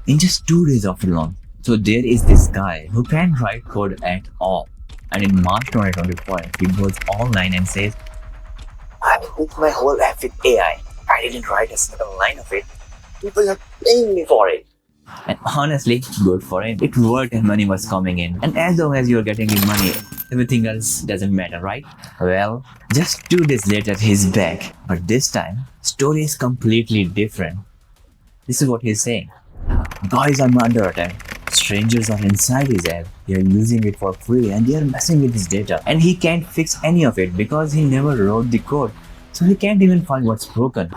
in just 2 days of launch. So there is this guy who can't write code at all. And in March 2025, he goes online and says, I will book my whole app with AI. I didn't write a single line of it. People are paying me for it. And honestly, good for him. It worked and money was coming in. And as long as you're getting the money, everything else doesn't matter, right? Well, just 2 days later, he's back. But this time, story is completely different. This is what he's saying. Guys, I'm under attack. Strangers are inside his app. They're using it for free and they're messing with his data. And he can't fix any of it because he never wrote the code. So he can't even find what's broken.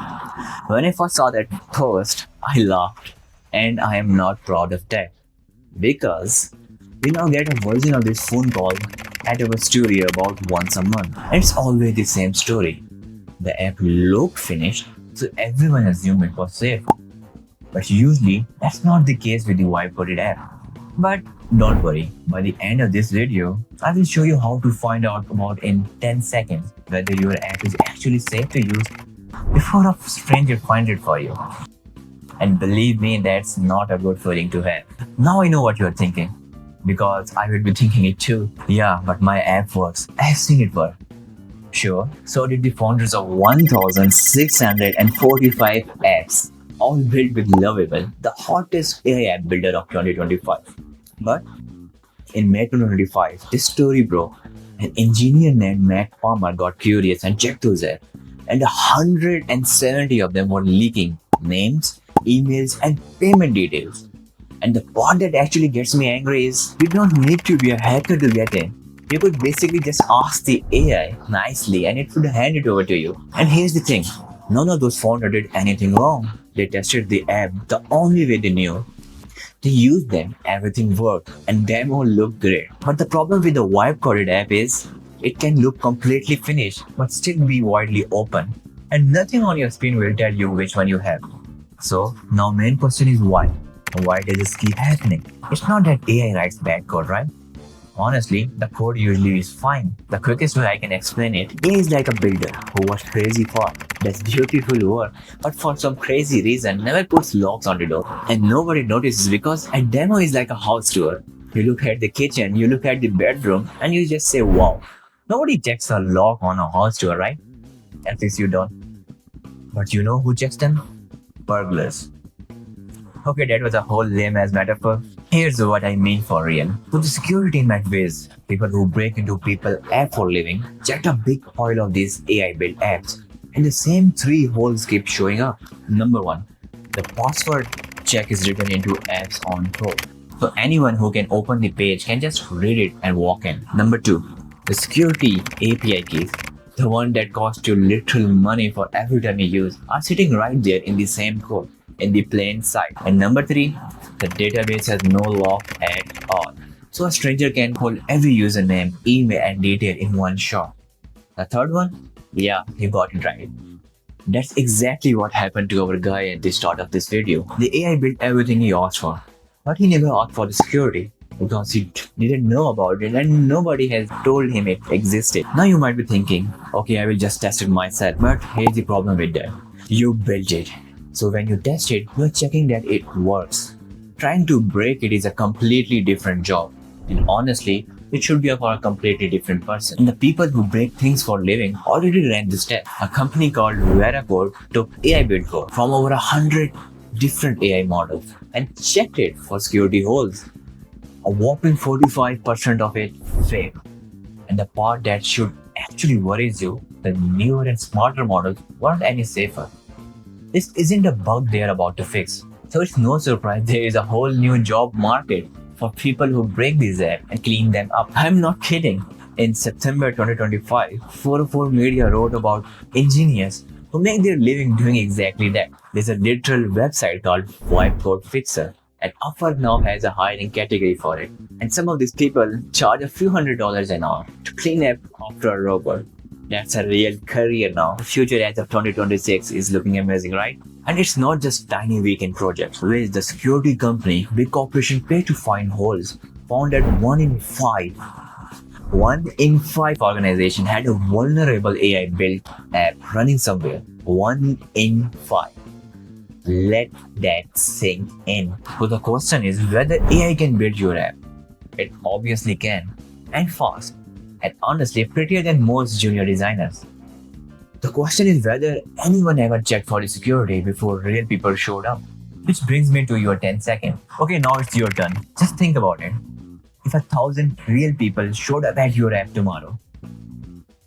When I first saw that post, I laughed. And I am not proud of that. Because we now get a version of this phone call at our studio about once a month. And it's always the same story. The app looked finished, so everyone assumed it was safe. But usually, that's not the case with the wipe-coded app. But don't worry, by the end of this video, I will show you how to find out about in 10 seconds whether your app is actually safe to use before a stranger finds it for you. And believe me, that's not a good feeling to have. Now I know what you're thinking. Because I would be thinking it too. Yeah, but my app works. I've seen it work. Sure, so did the founders of 1,645 apps, all built with Lovable, the hottest AI app builder of 2025. But in May 2025, this story broke. An engineer named Matt Palmer got curious and checked those apps, and 170 of them were leaking names, emails, and payment details. And the part that actually gets me angry is you don't need to be a hacker to get in. You could basically just ask the AI nicely and it would hand it over to you. And here's the thing, none of those founders did anything wrong. They tested the app the only way they knew. They used them, everything worked, and demo looked great. But the problem with the wipe-coded app is it can look completely finished but still be widely open. And nothing on your screen will tell you which one you have. So now main question is why? Why does this keep happening? It's not that AI writes bad code, right? Honestly, the code usually is fine. The quickest way I can explain it, AI is like a builder who was crazy for does beautiful work, but for some crazy reason never puts locks on the door. And nobody notices because a demo is like a house tour. You look at the kitchen, you look at the bedroom, and you just say, wow. Nobody checks a lock on a house tour, right? At least you don't. But you know who checks them? Burglars. Okay, that was a whole lame-ass metaphor. Here's what I mean for real. So the security in my ways, people who break into people's app for living, checked a big pile of these AI-built apps, and the same 3 holes keep showing up. Number 1, the password check is written into apps on code. So anyone who can open the page can just read it and walk in. Number 2, the security API keys, the one that costs you literal money for every time you use, are sitting right there in the same code, in the plain sight. And number 3, the database has no lock at all. So a stranger can pull every username, email, and detail in one shot. The third one? Yeah, you got it right. That's exactly what happened to our guy at the start of this video. The AI built everything he asked for, but he never asked for the security because he didn't know about it and nobody has told him it existed. Now you might be thinking, okay, I will just test it myself, but here's the problem with that. You built it. So when you test it, you're checking that it works. Trying to break it is a completely different job. And honestly, it should be for a completely different person. And the people who break things for living already ran this test. A company called Veracode took AI build code from over 100 different AI models and checked it for security holes. A whopping 45% of it failed. And the part that should actually worries you, the newer and smarter models weren't any safer. This isn't a bug they are about to fix. So it's no surprise there is a whole new job market for people who break these apps and clean them up. I'm not kidding. In September 2025, 404 Media wrote about engineers who make their living doing exactly that. There's a literal website called Wipe Code Fixer, and Upwork now has a hiring category for it. And some of these people charge a few $100s an hour to clean up after a robot. That's a real career now. The future as of 2026 is looking amazing, right? And it's not just tiny weekend projects. Where is the security company, big corporation pay to find holes, found that 1 in 5 organizations had a vulnerable AI built app running somewhere. 1 in 5. Let that sink in. So the question is whether AI can build your app. It obviously can, and fast, and honestly prettier than most junior designers. The question is whether anyone ever checked for the security before real people showed up. Which brings me to your 10 second. Okay, now it's your turn. Just think about it. If 1,000 real people showed up at your app tomorrow,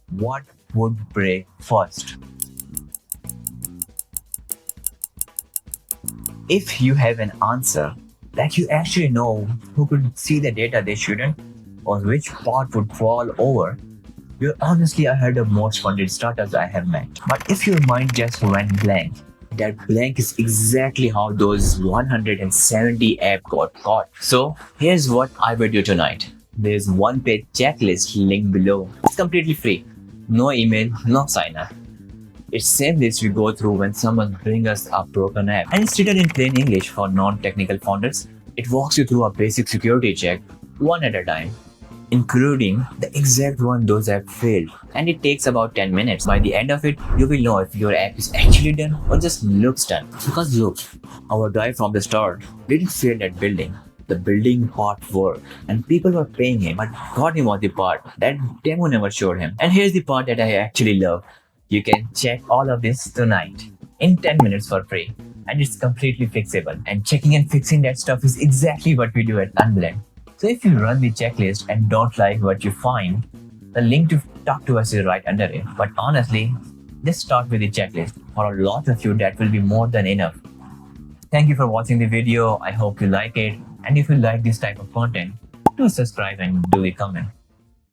what would break first? If you have an answer, like you actually know who could see the data they shouldn't, or which part would fall over, you're honestly ahead of most funded startups I have met. But if your mind just went blank, that blank is exactly how those 170 apps got caught. So here's what I will do tonight. There's one page checklist link below. It's completely free. No email, no sign up. It's same list we go through when someone brings us a broken app. And it's written in plain English for non-technical founders. It walks you through a basic security check, one at a time, including the exact one those apps failed. And it takes about 10 minutes. By the end of it, you will know if your app is actually done or just looks done. Because look, our guy from the start didn't fail at building. The building part worked and people were paying him, but got him on the part that demo never showed him. And here's the part that I actually love. You can check all of this tonight in 10 minutes for free. And it's completely fixable. And checking and fixing that stuff is exactly what we do at Unbland. So if you run the checklist and don't like what you find, the link to talk to us is right under it. But honestly, just start with the checklist. For a lot of you, that will be more than enough. Thank you for watching the video. I hope you like it. And if you like this type of content, do subscribe and do a comment.